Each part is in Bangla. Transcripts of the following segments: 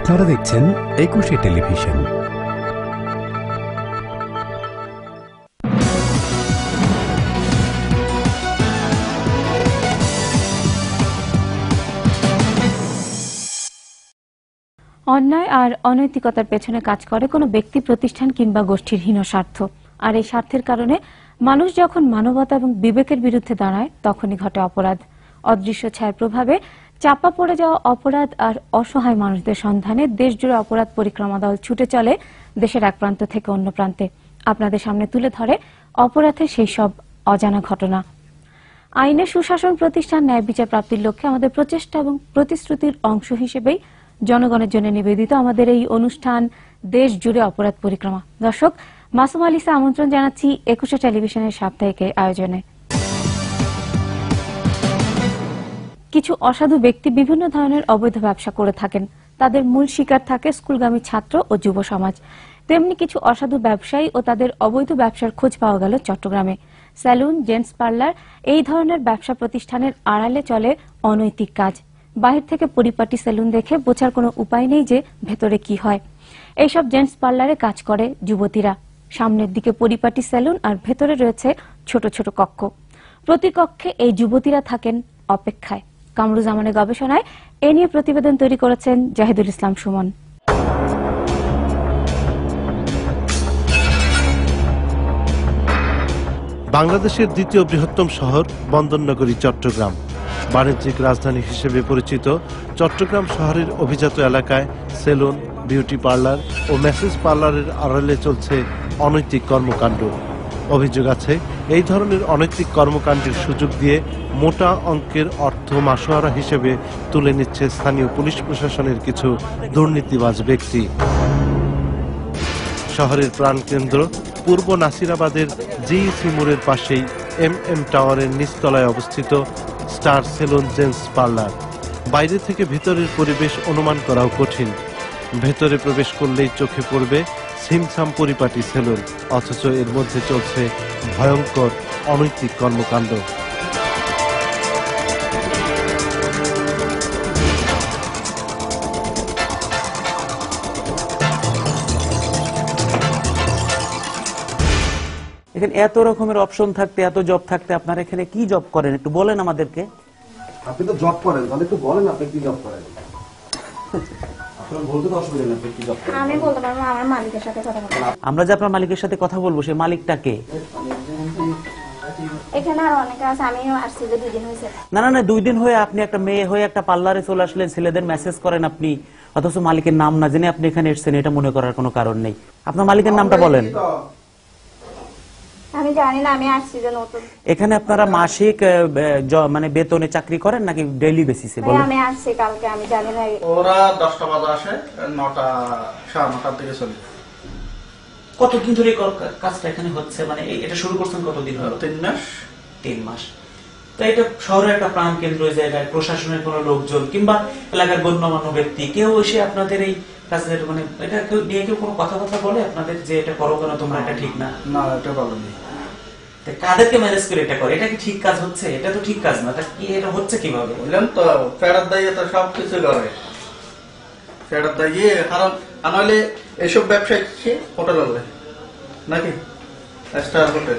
আপনারা দেখছেন একুশে টেলিভিশন। অন্যায় আর অনৈতিকতার পেছনে কাজ করে কোনো ব্যক্তি, প্রতিষ্ঠান কিংবা গোষ্ঠীর হীন স্বার্থ। আর এই স্বার্থের কারণে মানুষ যখন মানবতা এবং বিবেকের বিরুদ্ধে দাঁড়ায়, তখনই ঘটে অপরাধ। অদৃশ্য ছায়ার প্রভাবে চাপা পড়ে যাওয়া অপরাধ আর অসহায় মানুষদের সন্ধানে দেশজুড়ে অপরাধ পরিক্রমা দল ছুটে চলে দেশের এক প্রান্ত থেকে অন্য প্রান্তে। আপনাদের সামনে তুলে ধরে অপরাধের সেই সব অজানা ঘটনা। আইনের সুশাসন প্রতিষ্ঠান, ন্যায় বিচার প্রাপ্তির লক্ষ্যে আমাদের প্রচেষ্টা এবং প্রতিশ্রুতির অংশ হিসেবেই জনগণের জন্য নিবেদিত আমাদের এই অনুষ্ঠান দেশ জুড়ে অপরাধ পরিক্রমা। দর্শক, মাসুম আলিসা আমন্ত্রণ জানাচ্ছি একুশে টেলিভিশনের সাপ্তাহিক আয়োজনে। কিছু অসাধু ব্যক্তি বিভিন্ন ধরনের অবৈধ ব্যবসা করে থাকেন। তাদের মূল শিকার থাকে স্কুলগামী ছাত্র ও যুব সমাজ। তেমনি কিছু অসাধু ব্যবসায়ী ও তাদের অবৈধ ব্যবসার খোঁজ পাওয়া গেল চট্টগ্রামে। সেলুন, জেন্টস পার্লার, এই ধরনের ব্যবসা প্রতিষ্ঠানের আড়ালে চলে অনৈতিক কাজ। বাহির থেকে পরিপাটি সেলুন দেখে বোঝার কোনো উপায় নেই যে ভেতরে কি হয়। এইসব জেন্টস পার্লারে কাজ করে যুবতীরা। সামনের দিকে পরিপাটি সেলুন আর ভেতরে রয়েছে ছোট ছোট কক্ষ। প্রতি কক্ষে এই যুবতীরা থাকেন অপেক্ষায়। কামরুজ্জামানের গবেষণায় এ নিয়ে প্রতিবেদন তৈরি করেছেন জাহিদুল ইসলাম সুমন। বাংলাদেশের দ্বিতীয় বৃহত্তম শহর বন্দরনগরী চট্টগ্রাম। বাণিজ্যিক রাজধানী হিসেবে পরিচিত চট্টগ্রাম শহরের অভিজাত এলাকায় সেলুন, বিউটি পার্লার ও ম্যাসেজ পার্লারের আড়ালে চলছে অনৈতিক কর্মকাণ্ড। অভিযোগ আছে, এই ধরনের অনৈতিক কর্মকাণ্ডের সুযোগ দিয়ে মোটা অঙ্কের অর্থ মাসোয়ারা হিসেবে তুলে নিচ্ছে স্থানীয় পুলিশ প্রশাসনের কিছু দুর্নীতিবাজ ব্যক্তি। শহরের প্রাণকেন্দ্র পূর্ব নাসিরাবাদের জিইসি মোড়ের পাশেই এম টাওয়ারের নিচতলায় অবস্থিত স্টার সেলুন জেন্টস পার্লার। বাইরে থেকে ভিতরের পরিবেশ অনুমান করাও কঠিন। ভেতরে প্রবেশ করলেই চোখে পড়বে ছিমছাম পরিপাটি সেলুন, অথচ এর মধ্যে চলছে ভয়ঙ্কর অনৈতিক কর্মকাণ্ড। এখানে এত রকমের অপশন থাকতে, এত জব থাকতে আপনারা এখানে কি জব করেন একটু বলেন আমাদেরকে। আপনি তো জব করেন, তাহলে একটু বলেন আপনি কি জব করেন। আমি বলতে পারবো আমার মালিকের সাথে কথা বলবো। আমরা যে আপনার মালিকের সাথে কথা বলবো, সেই মালিকটা কে? এখানে আর অনেকে আছে, আমি আসছি যে 2 দিন হয়েছে। না না না, 2 দিন হয়ে আপনি একটা মেয়ে হয়ে একটা পার্লারে চলে আসলেন, ছেলেদের মেসেজ করেন আপনি, অথচ মালিকের নাম না জেনে আপনি এখানে এসেছেন, এটা মনে করার কোনো কারণ নেই। আপনার মালিকের নামটা বলেন। আমি জানি না, আমি আসছি যে নতুন। এখানে আপনারা মাসিক মানে বেতনে চাকরি করেন নাকি ডেইলি বেসিসে? বলেন। আমি আসছি কালকে, আমি জানি না। ওরা 10টা বাজে আসে, 9টা 9:30 থেকে চলে। কতদিন ধরে কাজটা এখানে হচ্ছে? মানে এটা শুরু করছেন কতদিন হলো? 3 মাস। 3 মাস। তো এটা শহরের একটা প্রাণ কেন্দ্র জায়গায় প্রশাসনের কোনো লোকজন কিংবা এলাকার গণ্যমান্য ব্যক্তি কেউ এসে আপনাদের এই কাজের মানে এটা কেউ নিয়ে কেউ কোনো কথা বলে আপনাদের যে এটা করো কেন তোমরা, এটা ঠিক না? না, এটা ভালো নেই। কাদেরকে ম্যানেজ করে এটা করে? এটা কি ঠিক কাজ হচ্ছে? এটা তো ঠিক কাজ না। এটা হচ্ছে কিভাবে? বুঝলেন তো, ফেরত দাইয়ে তো সবকিছু করে ফেরত দাইয়ে। কারণ আনলে এসব ব্যবসায়ী হোটেল হলে নাকি স্টার হোটেল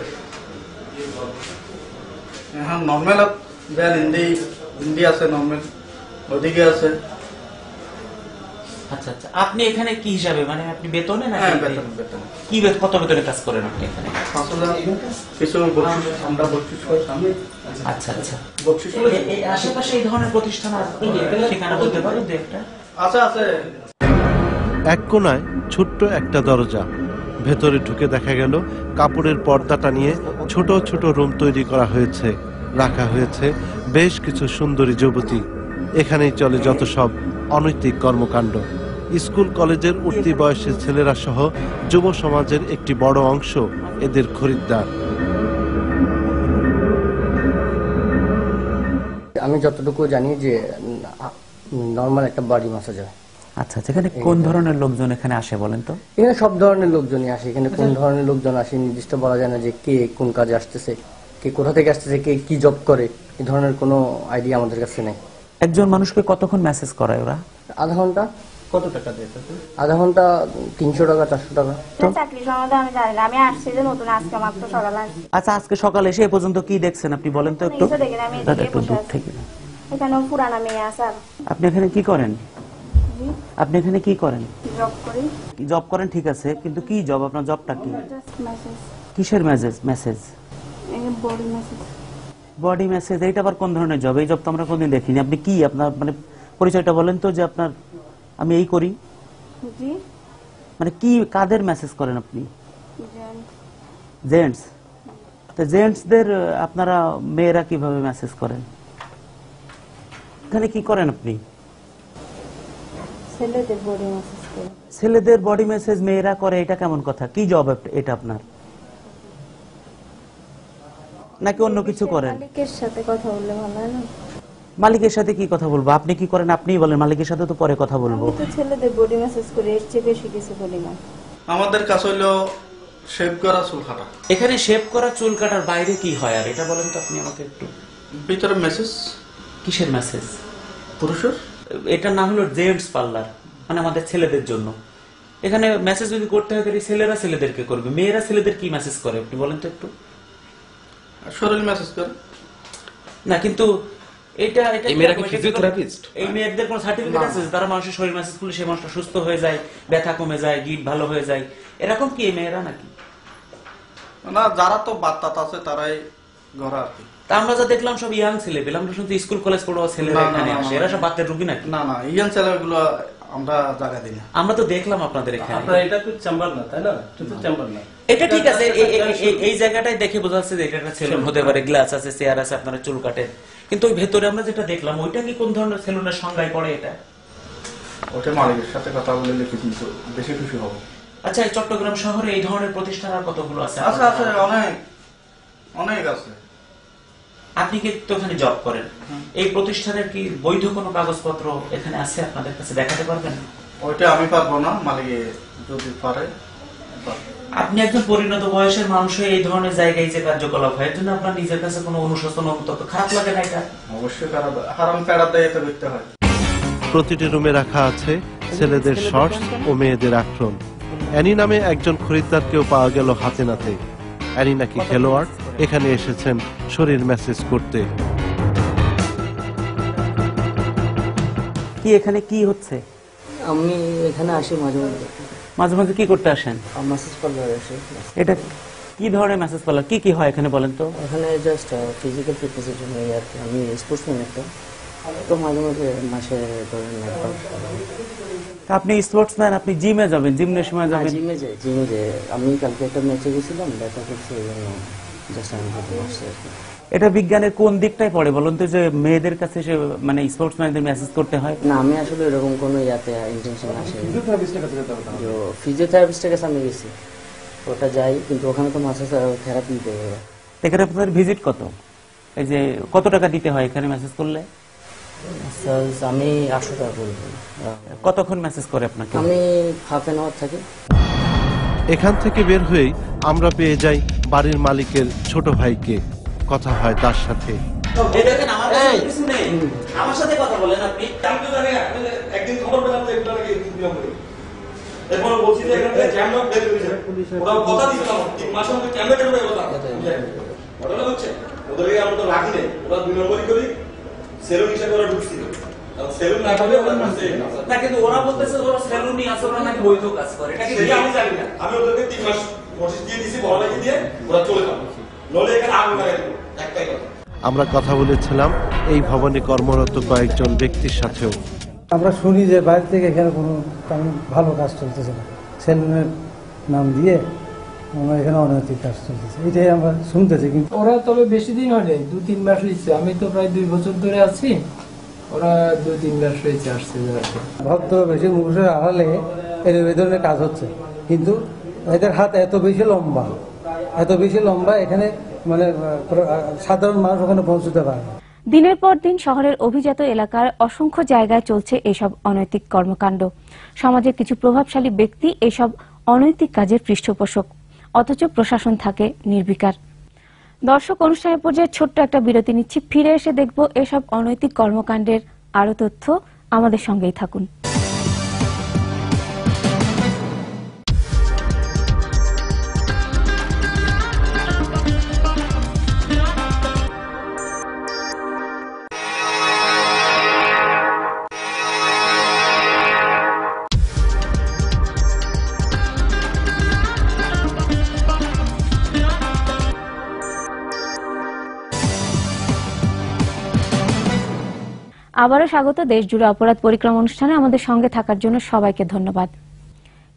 এখন নর্মাল দেন হিন্দি আছে, নর্মাল ওদিকে আছে। আচ্ছা আচ্ছা, আপনি এখানে কি হিসাবে, মানে আপনি বেতনে না? হ্যাঁ, বেতন। কি কত বেতনে কাজ করেন আপনি এখানে? 5,000 কিছু বকশিশ, আমরা বকশিশ করি। আচ্ছা আচ্ছা, বকশিশ এই আশেপাশে এই ধরনের প্রতিষ্ঠান আছে ঠিকানা বলতে পারো দু একটা? আছে। এক কোণায় ছোট্ট একটা দরজা। ভেতরে ঢুকে দেখা গেল কাপড়ের পর্দাটা নিয়ে ছোট ছোট রুম তৈরি করা হয়েছে। রাখা হয়েছে বেশ কিছু সুন্দরী যুবতী। এখানেই চলে যত সব অনৈতিক কর্মকাণ্ড। স্কুল কলেজের উঠতি বয়সের ছেলেরা সহ যুব সমাজের একটি বড় অংশ এদের খরিদ্দার। আমি যতটুকু জানি যে নর্মাল একটা বডি ম্যাসাজ হয়। আচ্ছা, এখানে কোন ধরনের লোকজন এখানে আসে বলেন তো? এখানে সব ধরনের লোকজনই আসে। এখানে কোন ধরনের লোকজন আসে নির্দিষ্ট বলা যায় না, যে কে কোন কাজে আসতেছে, কে কোথা থেকে আসতেছে, কে কি জব করে, এই ধরনের কোনো আইডিয়া আমাদের কাছে নেই। একজন মানুষকে কতক্ষণ মেসেজ করায় ওরা? আধা ঘন্টা, কত টাকা দেয় তাতে? আধা ঘন্টা 300 টাকা 400 টাকা। না, চাকরি সম্বন্ধে আমি জানি না, আমি আসছি যে নতুন, আজকে মাত্র সকালে আসছি। আচ্ছা, আজকে সকালে এসে এ পর্যন্ত কি দেখছেন আপনি বলেন তো একটু। কিছু দেখি না, আমি দাদা এদিকে একটু বসে দূর আছি। থেকে। এখানেও পুরানা মেয়ে আছে আর আপনি এখানে কি করেন? আপনি এখানে কি করেন? জব করি। জব করেন, ঠিক আছে, কিন্তু কি জব? আপনার জবটা কি? জাস্ট মেসেজ, কিসের মেসেজ? মেসেজ, এই বডি মেসেজ। বডি মেসেজ, এইটা আবার কোন ধরনের জব? এই জব তো আমরা কোনদিন দেখিনি। আপনি কি, আপনার মানে পরিচয়টা বলেন তো, যে আপনার আমি এই করি, জি, মানে কি, কাদের মেসেজ করেন আপনি? জেন্টস। জেন্টস? তো জেন্টসদের আপনারা মেয়েরা কিভাবে মেসেজ করেন? এখানে কি করেন আপনি? ছেলেদের বডি মেসেজ করি। ছেলেদের বডি মেসেজ মেয়েরা করে, এটা কেমন কথা? কি জব এটা আপনার? নাকি অন্য কিছু করেন? মালিকের সাথে কথা বললে ভালো হয় না? মালিকের সাথে কি কথা বলবো? আপনি কি করেন আপনিই বলেন, মালিকের সাথে তো পরে কথা বলবো। আমি তো ছেলেদের বডি মেসেজ করি, এর চেয়ে বেশি কিছু বলি না। আমাদের কাজ হইলো শেভ করা, চুল কাটা। এখানে শেভ করা, চুল কাটার বাইরে কি হয় আর এটা বলেন তো আপনি আমাকে একটু। ভিতরে মেসেজ। কিসের মেসেজ? পুরুষের। এটা না হলো জেন্টস পার্লার, মানে আমাদের ছেলেদের জন্য। এখানে মেসেজ যদি করতে হয় তাহলে ছেলেরা ছেলেদেরকে করবে, মেয়েরা ছেলেদের কি মেসেজ করে আপনি বলেন তো একটু। শরীর মেসেজ করে না, কিন্তু এটা এটা এই মেয়েরা কি ফিজিওথেরাপিস্ট? এই মেয়েদের কোনো সার্টিফিকেট আছে তারা মানুষের শরীর মেসেজ করলে সেই মানুষটা সুস্থ হয়ে যায়, ব্যথা কমে যায়, গিট ভালো হয়ে যায়, এরকম কি এই মেয়েরা নাকি? না, যারা তো বাচ্চা আছে তারাই ঘরে আর কি। তা আমরা যা দেখলাম সব ইয়াং ছেলে পেলাম, আমরা শুনছি স্কুল কলেজ পড়ুয়া ছেলেরা এখানে আসে, এরা সব বাচ্চার রুগী নাকি? না না, ইয়াং ছেলেগুলো আমরা জায়গা দিই না। আমরা তো দেখলাম আপনাদের এখানে। আপনার এটা তো চেম্বার না, তাই না? এটা তো চেম্বার না। এটা ঠিক আছে, এই জায়গাটাই দেখে বোঝা যাচ্ছে যে এটা একটা সেলুন হতে পারে, গ্লাস আছে, চেয়ার আছে, আপনারা চুল কাটেন, কিন্তু ওই ভেতরে আমরা যেটা দেখলাম ওইটা কি কোন ধরনের সেলুনের সংজ্ঞায় পড়ে এটা? ওটা মালিকের সাথে কথা বললে কিন্তু বেশি খুশি হবো। আচ্ছা, এই চট্টগ্রাম শহরে এই ধরনের প্রতিষ্ঠান আর কতগুলো আছে? আছে আছে, অনেক অনেক আছে। আপনি কি তো এখানে জব করেন, এই প্রতিষ্ঠানের কি বৈধ কোনো কাগজপত্র এখানে আছে আপনাদের কাছে দেখাতে পারবেন? ওইটা আমি পারবো না, মালিকে যদি পারে। আপনি একজন পরিণত বয়সের মানুষ হয়ে এই ধরনের জায়গায় যে কার্যকলাপ হয়, এর জন্য আপনার নিজের কাছে কোনো অনুশোচন অনুতপ্ত খারাপ লাগে না? এটা অবশ্যই খারাপ, হারাম ফেরার দায় এটা দেখতে হয়। প্রতিটি রুমে রাখা আছে ছেলেদের শর্টস ও মেয়েদের আক্রম। অ্যানি নামে একজন খরিদ্দারকেও পাওয়া গেল হাতে নাতে। অ্যানি নাকি খেলোয়াড়, এখানে এসেছেন শরীর মেসেজ করতে। কি এখানে কি হচ্ছে? আমি এখানে আসি মাঝে মধ্যে, মাঝে মাঝে কি করতে আসেন? মেসেজ পার্লারে আসি। এটা কি ধরনের মেসেজ পার্লার, কি কি হয় এখানে বলেন তো? এখানে জাস্ট ফিজিক্যাল ফিটনেসের জন্য আর কি। আমি স্পোর্টসম্যান একটা, তো মাঝে মাঝে মাসে ধরেন একবার। আপনি স্পোর্টসম্যান, আপনি জিমে যাবেন, জিমনেশিয়ামে যাবেন? জিমে যাই। আমি কালকে একটা ম্যাচে গেছিলাম, দেখা করছি, এই জন্য জাস্ট আমি আসছি আর কি। এটা বিজ্ঞানের কোন দিকটাই পড়ে বলুন তো, যে মেয়েদের কাছে সে মানে স্পোর্টসম্যানদের মেসেজ করতে হয়? না, আমি আসলে এরকম কোনো ইয়াতে ইন্টেনশন আসে। ফিজিওথেরাপিস্টের কাছে আমি গেছি, ওটা যাই, কিন্তু ওখানে তো মাসে থেরাপি দিতে হবে। এখানে আপনাদের ভিজিট কত? এই যে কত টাকা দিতে হয় এখানে মেসেজ করলে? আমি 800 টাকা বলবো। কতক্ষণ মেসেজ করে আপনাকে? আমি হাফ অ্যান আওয়ার থাকি। এখান থেকে বের হয়েই আমরা পেয়ে যাই বাড়ির মালিকের ছোট ভাইকে। কথা হয় তার সাথে। আমার সাথে কথা বলেন আপনি। একদিন খবর পেলাম যে এগুলো নাকি নিয়ম করে। এরপর বলছি যে এখানে ক্যামেরা বের হয়েছে। ওরা কথা দিয়েছিল 3 মাসের মধ্যে ক্যামেরা বের হয়ে কথা। ঘটনা হচ্ছে ওদেরকে আমরা তো রাখি নাই, ওরা 2 নম্বরই করি সেলুন হিসেবে ওরা ঢুকছিল। সেলুন না করে ওরা না, কিন্তু ওরা বলতেছে ওরা সেলুনই আছে, ওরা নাকি বৈধ কাজ করে। এটা কি আমি জানি না। আমি ওদেরকে 3 মাস নোটিশ দিয়ে দিয়েছি, বড় লাগিয়ে দিয়ে ওরা চলে যাবে। নলে এখানে আগুন লাগাই দেবো, একটাই কথা। আমরা কথা বলেছিলাম এই ভবনে কর্মরত কয়েকজন ব্যক্তির সাথেও। আমরা শুনি যে বাইরে থেকে এখানে কোনো তেমন ভালো কাজ চলতেছে না, সেলুনের নাম দিয়ে আমরা এখানে অনৈতিক কাজ চলতেছে, এটাই আমরা শুনতেছি। কিন্তু ওরা তবে বেশি দিন হয়নি, 2-3 মাস হয়েছে। আমি তো প্রায় 2 বছর ধরে আছি, ওরা 2-3 মাস হয়েছে আসছে। ভক্ত বেশি মুখের আড়ালে এই ধরনের কাজ হচ্ছে, কিন্তু এদের হাত এত বেশি লম্বা, এখানে মানে সাধারণ মানুষ ওখানে পৌঁছতে পারে না। দিনের পর দিন শহরের অভিজাত এলাকার অসংখ্য জায়গায় চলছে এসব অনৈতিক কর্মকাণ্ড। সমাজের কিছু প্রভাবশালী ব্যক্তি এসব অনৈতিক কাজের পৃষ্ঠপোষক, অথচ প্রশাসন থাকে নির্বিকার। দর্শক, অনুষ্ঠানের পর্যায়ে ছোট্ট একটা বিরতি নিচ্ছি, ফিরে এসে দেখব এসব অনৈতিক কর্মকাণ্ডের আরো তথ্য। আমাদের সঙ্গেই থাকুন। আবারও স্বাগত দেশ জুড়ে অপরাধ পরিক্রমা অনুষ্ঠানে। আমাদের সঙ্গে থাকার জন্য সবাইকে ধন্যবাদ।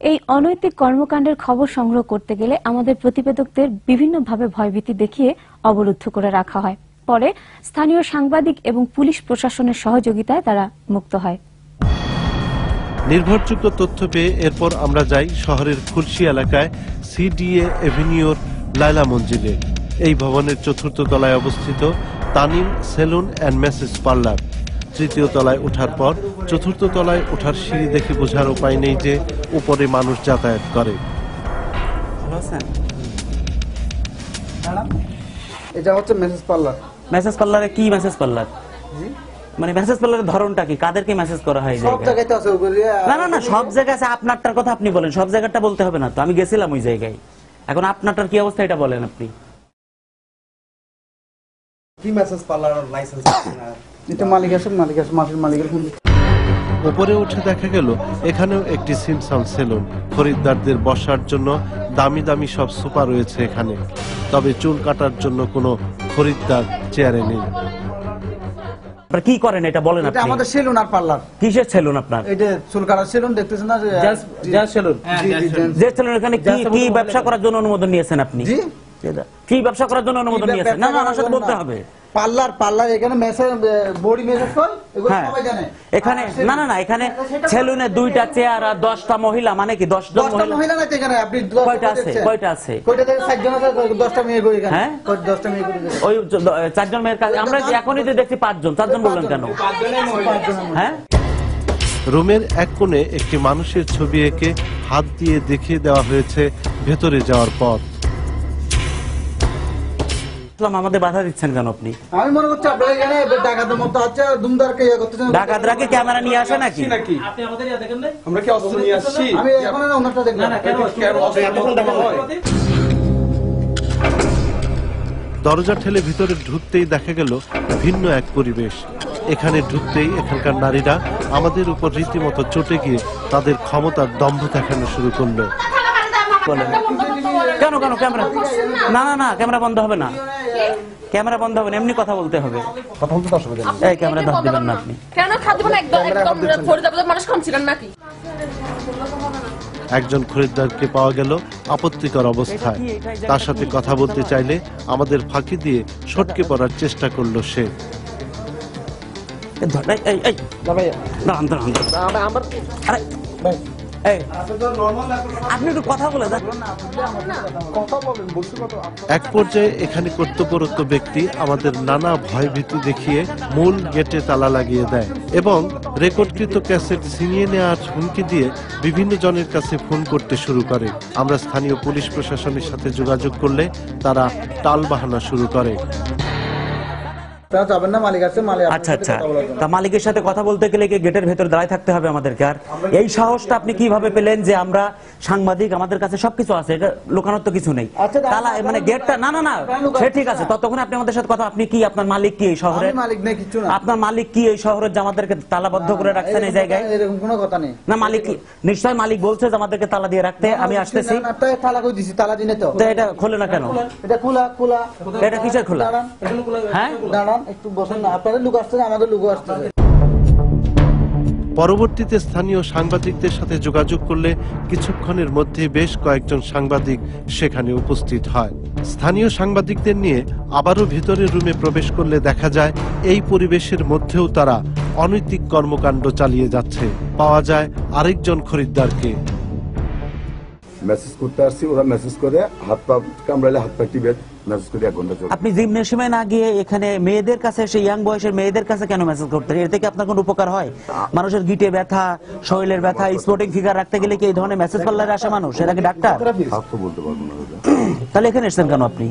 এই অনৈতিক কর্মকাণ্ডের খবর সংগ্রহ করতে গেলে আমাদের প্রতিবেদকদের বিভিন্নভাবে ভয়ভীতি দেখিয়ে অবরুদ্ধ করে রাখা হয়। পরে স্থানীয় সাংবাদিক এবং পুলিশ প্রশাসনের সহযোগিতায় তারা মুক্ত হয়। নির্ভরযোগ্য তথ্য পেয়ে এরপর আমরা যাই শহরের খুলশী এলাকায় সিডিএ এভিনিউর লায়লা মঞ্জিলে। এই ভবনের ৪র্থ তলায় অবস্থিত Tanim salon and massage parlour. ৩য় তলায় ওঠার পর ৪র্থ তলায় ওঠার সিঁড়ি দেখে বোঝার উপায় নেই যে উপরে মানুষ যাতায়াত করে। এটা হচ্ছে মেসেজ পার্লার। মেসেজ পার্লারে কি মেসেজ পার্লার? মানে মেসেজ পার্লারের ধরনটা কি? কাদেরকে মেসেজ করা হয়? সব জায়গায় তো আছে ওগুলি। না না না, সব জায়গায় আছে। আপনারটার কথা আপনি বলেন, সব জায়গাটা বলতে হবে না তো। আমি গেছিলাম ওই জায়গায়, এখন আপনারটার কি অবস্থা এটা বলেন আপনি। কি মেসেজ পার্লার লাইসেন্স আছে না? এটা মালিক আছে, মাসের মালিকের ফোন। উপরে উঠে দেখা গেল এখানেও একটি সিমসাম সেলুন। খরিদ্দারদের বসার জন্য দামি দামি সব সোফা রয়েছে এখানে, তবে চুল কাটার জন্য কোনো খরিদ্দার চেয়ারে নেই। আপনারা কি করেন এটা বলেন আপনি। এটা আমাদের সেলুন আর পার্লার। কিসের সেলুন আপনার? এটা চুল কাটার সেলুন, দেখতেছেন না? Gents salon. যে সেলুন, এখানে কি কি ব্যবসা করার জন্য অনুমোদন নিয়েছেন আপনি? জি, কি ব্যবসা করার জন্য অনুমোদন নিয়েছেন? না না, আমার সাথে বলতে হবে। পার্লার এখানে মেসেজ বডি মেসেজ করে, এগুলো সবাই জানে। এখানে না না না, এখানে সেলুনে 2টা চেয়ার আর 10টা মহিলা, মানে কি 10 জন মহিলা না? এখানে আপনি কয়টা আছে? কয়টা আছে? কয়টা থেকে 7 জন আছে, 10টা মেয়ে করে এখানে। হ্যাঁ, 10টা মেয়ে করে। ওই 4 জন মেয়ের কাছে আমরা এখনই তো দেখছি 5 জন। 4 জন বললেন কেন? হ্যাঁ, রুমের এক কোণে একটি মানুষের ছবি এঁকে হাত দিয়ে দেখিয়ে দেওয়া হয়েছে ভেতরে যাওয়ার পথ। আমাদের বাধা দিচ্ছেন কেন আপনি? আমি মনে করছি আপনারা এখানে ডাকাতের মতো আছে, দুমদারকে ইয়ে করতেছেন। ডাকাতরা কি ক্যামেরা নিয়ে আসে নাকি? আপনি আমাদের ইয়া দেখেন না? আমরা কি অস্ত্র নিয়ে আসছি? আমি এখন না ওনারটা দেখলাম। না না, কেন অস্ত্র এতক্ষণ দেখা হয়? দরজা ঠেলে ভিতরে ঢুকতেই দেখা গেল ভিন্ন এক পরিবেশ। এখানে ঢুকতেই এখানকার নারীরা আমাদের উপর রীতিমতো চটে গিয়ে তাদের ক্ষমতার দম্ভ দেখানো শুরু করলো। কেন কেন ক্যামেরা? না না না, ক্যামেরা বন্ধ হবে না, ক্যামেরা বন্ধ হবে না, এমনি কথা বলতে হবে। কথা বলতে অসুবিধা নেই। এই ক্যামেরা ধর দিবেন না আপনি। কেন খাদ্য মানে একদম ফরিদাবাদের মানুষ খাচ্ছিলেন নাকি? একজন খরিদ্দারকে পাওয়া গেল আপত্তিকর অবস্থায়। তার সাথে কথা বলতে চাইলে আমাদের ফাঁকি দিয়ে সটকে পড়ার চেষ্টা করলো সে। আপনি একটু কথা বলে এক পর্যায়ে এখানে কর্তব্যরত ব্যক্তি আমাদের নানা ভয়ভীতি দেখিয়ে মূল গেটে তালা লাগিয়ে দেয় এবং রেকর্ডকৃত ক্যাসেট ছিনিয়ে নেওয়ার হুমকি দিয়ে বিভিন্ন জনের কাছে ফোন করতে শুরু করে। আমরা স্থানীয় পুলিশ প্রশাসনের সাথে যোগাযোগ করলে তারা টালবাহানা শুরু করে। আচ্ছা আচ্ছা, তা মালিকের সাথে কথা বলতে গেলে কি গেটের ভেতর দাঁড়ায় থাকতে হবে আমাদেরকে? আর এই সাহসটা আপনি কিভাবে পেলেন যে আমরা সাংবাদিক, আমাদের কাছে সবকিছু আছে, এটা লুকানোর তো কিছু নেই। তালা মানে গেটটা, না না না, সে ঠিক আছে, ততক্ষণ আপনি আমাদের সাথে কথা। আপনি কি, আপনার মালিক কি এই শহরে? আপনার মালিক কি এই শহরের যে আমাদেরকে তালাবদ্ধ করে রাখছেন এই জায়গায়? এরকম কোনো কথা নেই। না, মালিক নিশ্চয় মালিক বলছে যে আমাদেরকে তালা দিয়ে রাখতে। আমি আসতেছি। তালা কই দিছি? তালা দিনে তো এটা খোলে না কেন? এটা খোলা। এটা কিসের খোলা? হ্যাঁ, একটু বসেন না, আপনাদের লোক আসছে, আমাদের লোক আসছে। পরবর্তীতে স্থানীয় সাংবাদিকদের সাথে যোগাযোগ করলে কিছুক্ষণের মধ্যে বেশ কয়েকজন সাংবাদিক সেখানে উপস্থিত হয়। স্থানীয় সাংবাদিকদের নিয়ে আবারও ভিতরের রুমে প্রবেশ করলে দেখা যায় এই পরিবেশের মধ্যেও তারা অনৈতিক কর্মকাণ্ড চালিয়ে যাচ্ছে। পাওয়া যায় আরেকজন খরিদ্দারকে। মেসেজ করতে আসছি, ওরা মেসেজ করে হাত পা কামড়াইলে হাত পা টিপে মেসেজ করে 1 ঘন্টা চলে। আপনি জিমনেশিয়ামে না গিয়ে এখানে মেয়েদের কাছে, সেই ইয়াং বয়সের মেয়েদের কাছে কেন মেসেজ করতে? এর থেকে আপনার কোনো উপকার হয়? মানুষের গিটে ব্যথা, শরীরের ব্যথা, স্পোর্টিং ফিগার রাখতে গেলে কি এই ধরনের মেসেজ পার্লারে আসে মানুষ? এরা কি ডাক্তার? বলতে পারবো না। তাহলে এখানে এসেছেন কেন আপনি?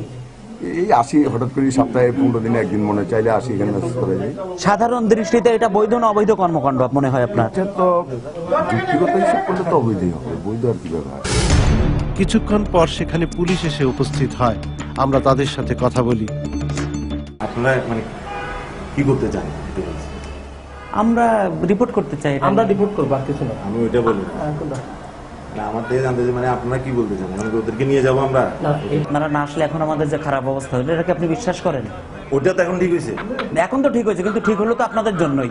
এই আসি হঠাৎ করে, সপ্তাহে 15 দিনে একদিন মনে চাইলে আসি, এখানে মেসেজ করে যাই। সাধারণ দৃষ্টিতে এটা বৈধ না অবৈধ কর্মকাণ্ড মনে হয় আপনার? তো ব্যক্তিগত হিসাব করলে তো অবৈধই হবে, বৈধ আর কি ব্যাপার। কিছুক্ষণ পর সেখানে পুলিশ এসে উপস্থিত হয়। আমরা তাদের সাথে কথা বলি। আপনারা মানে কি করতে চান? আমরা রিপোর্ট করতে চাই। আমরা রিপোর্ট করবো, আর কিছু না। আমি ওইটা বলি আমার থেকে জানতে চাই, মানে আপনারা কি বলতে চান? ওদেরকে নিয়ে যাবো আমরা? আপনারা না আসলে এখন আমাদের যে খারাপ অবস্থা হলো, এটাকে আপনি বিশ্বাস করেন? ওটা তো এখন ঠিক হয়েছে, এখন তো ঠিক হয়েছে, কিন্তু ঠিক হলো তো আপনাদের জন্যই।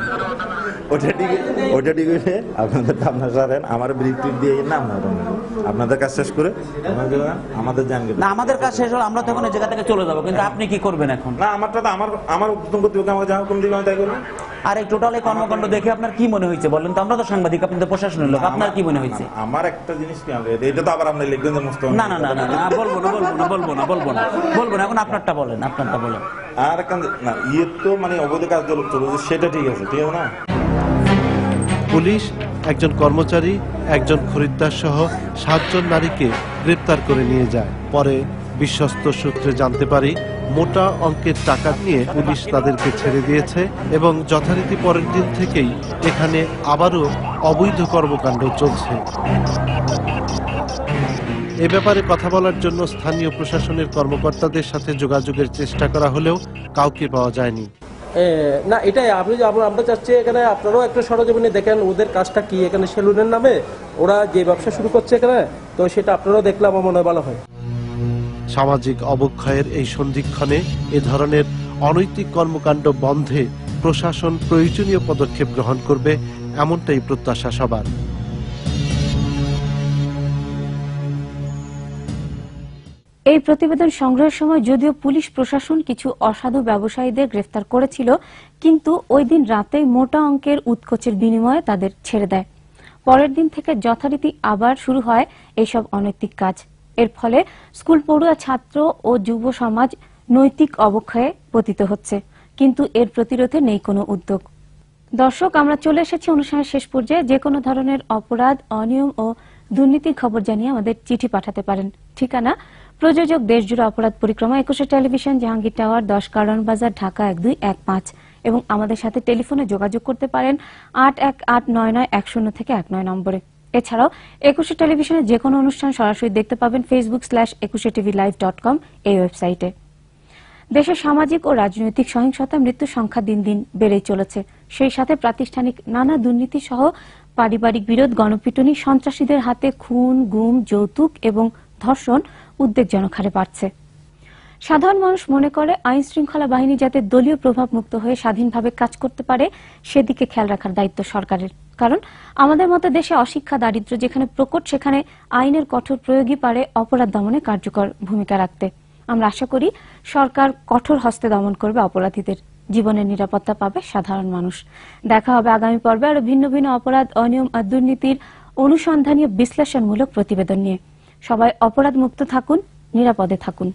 ওটা ঠিক হয়েছে আপনাদের, আপনার সারেন আমার ব্রিফ টিপ দিয়ে না, আপনাদের কাজ শেষ করে আমাদের জানবে না, আমাদের কাজ শেষ হলো আমরা তখন এই জায়গা থেকে চলে যাবো, কিন্তু আপনি কি করবেন এখন? না, আমারটা তো আমার উদ্বোধন কর্তৃপক্ষ আমাকে যা হুকুম দিবে আমি তাই করবো। আর এই টোটাল এই কর্মকাণ্ড দেখে আপনার কি মনে হয়েছে বলেন তো? আমরা তো সাংবাদিক, আপনি তো প্রশাসনের লোক, আপনার কি মনে হয়েছে? আমার একটা জিনিস কি, এটা তো আবার আপনি লিখবেন যে মস্ত না না না না না, বলবো না বলবো না বলবো না বলবো না, এখন আপনারটা বলেন, আপনারটা বলেন। আর একটা না, ইয়ে তো মানে অবৈধ কাজ চলছে, সেটা ঠিক আছে, ঠিক আছে না? পুলিশ একজন কর্মচারী, একজন খরিদ্দার সহ 7 জন নারীকে গ্রেপ্তার করে নিয়ে যায়। পরে বিশ্বস্ত সূত্রে জানতে পারি মোটা অঙ্কের টাকা নিয়ে পুলিশ তাদেরকে ছেড়ে দিয়েছে এবং যথারীতি পরের দিন থেকেই এখানে আবারও অবৈধ কর্মকাণ্ড চলছে। এ ব্যাপারে কথা বলার জন্য স্থানীয় প্রশাসনের কর্মকর্তাদের সাথে যোগাযোগের চেষ্টা করা হলেও কাউকে পাওয়া যায়নি। না, এটাই আমরা চাচ্ছি এখানে আপনারাও একটা সরজমিনে দেখেন ওদের কাজটা কি, এখানে সেলুনের নামে ওরা যে ব্যবসা শুরু করছে এখানে, তো সেটা আপনারাও দেখলে আমার মনে হয় ভালো হয়। সামাজিক অবক্ষয়ের এই সন্ধিক্ষণে এ ধরনের অনৈতিক কর্মকাণ্ড বন্ধে প্রশাসন প্রয়োজনীয় পদক্ষেপ গ্রহণ করবে, এমনটাই প্রত্যাশা সবার। এই প্রতিবেদন সংগ্রহের সময় যদিও পুলিশ প্রশাসন কিছু অসাধু ব্যবসায়ীদের গ্রেফতার করেছিল, কিন্তু ওই দিন রাতেই মোটা অঙ্কের উৎকোচের বিনিময়ে তাদের ছেড়ে দেয়। পরের দিন থেকে যথারীতি আবার শুরু হয় এইসব অনৈতিক কাজ। এর ফলে স্কুল পড়ুয়া ছাত্র ও যুব সমাজ নৈতিক অবক্ষয়ে পতিত হচ্ছে, কিন্তু এর প্রতিরোধে নেই কোনো উদ্যোগ। দর্শক, আমরা চলে এসেছি অনুষ্ঠানের শেষ পর্যায়ে। যে কোনো ধরনের অপরাধ, অনিয়ম ও দুর্নীতির খবর জানিয়ে আমাদের চিঠি পাঠাতে পারেন। ঠিকানা: প্রযোজক দেশজুড়ে অপরাধ পরিক্রমা, 21 টেলিভিশন, জাহাঙ্গীর টাওয়ার, 10 কারণ বাজার, ঢাকা 1215। এবং আমাদের সাথে টেলিফোনে যোগাযোগ করতে পারেন 81899101 থেকে 19 নম্বরে। এছাড়াও 21 টেলিভিশনের যে কোনো অনুষ্ঠান সরাসরি দেখতে পাবেন facebook/21tvlive.com এই ওয়েবসাইটে। দেশে সামাজিক ও রাজনৈতিক সহিংসতা, মৃত্যুর সংখ্যা দিন দিন বেড়েই চলেছে। সেই সাথে প্রাতিষ্ঠানিক নানা দুর্নীতি সহ পারিবারিক বিরোধ, গণপিটুনি, সন্ত্রাসীদের হাতে খুন, গুম, যৌতুক এবং ধর্ষণ উদ্বেগজনক হারে বাড়ছে। সাধারণ মানুষ মনে করে আইন শৃঙ্খলা বাহিনী যাতে দলীয় প্রভাব মুক্ত হয়ে স্বাধীনভাবে কাজ করতে পারে সেদিকে খেয়াল রাখার দায়িত্ব সরকারের। কারণ আমাদের মতো দেশে অশিক্ষা, দারিদ্র্য যেখানে প্রকট, সেখানে আইনের কঠোর প্রয়োগই পারে অপরাধ দমনে কার্যকর ভূমিকা রাখতে। আমরা আশা করি সরকার কঠোর হস্তে দমন করবে অপরাধীদের, জীবনের নিরাপত্তা পাবে সাধারণ মানুষ। দেখা হবে আগামী পর্বে আরো ভিন্ন ভিন্ন অপরাধ, অনিয়ম আর দুর্নীতির অনুসন্ধানী বিশ্লেষণমূলক প্রতিবেদন নিয়ে। সবাই অপরাধ মুক্ত থাকুন, নিরাপদে থাকুন।